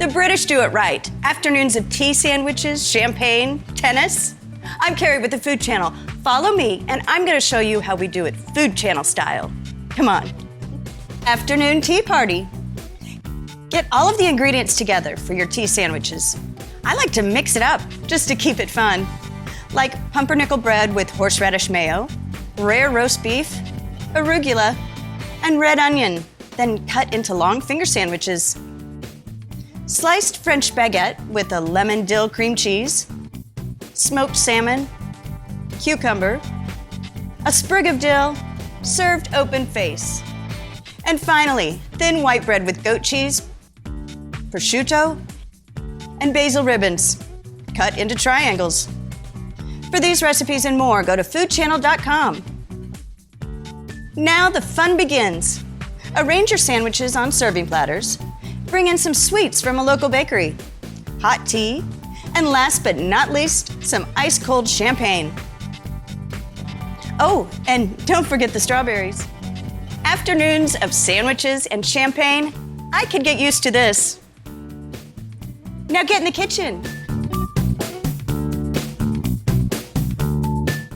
The British do it right. Afternoons of tea sandwiches, champagne, tennis. I'm Carrie with the Food Channel. Follow me, and I'm going to show you how we do it Food Channel style. Come on. Afternoon tea party. Get all of the ingredients together for your tea sandwiches. I like to mix it up just to keep it fun. Like pumpernickel bread with horseradish mayo, rare roast beef, arugula, and red onion, then cut into long finger sandwiches. Sliced French baguette with a lemon dill cream cheese, smoked salmon, cucumber, a sprig of dill, served open face. And finally, thin white bread with goat cheese, prosciutto, and basil ribbons, cut into triangles. For these recipes and more, go to foodchannel.com. Now the fun begins. Arrange your sandwiches on serving platters. Bring in some sweets from a local bakery, hot tea, and last but not least, some ice-cold champagne. Oh, and don't forget the strawberries. Afternoons of sandwiches and champagne, I could get used to this. Now get in the kitchen.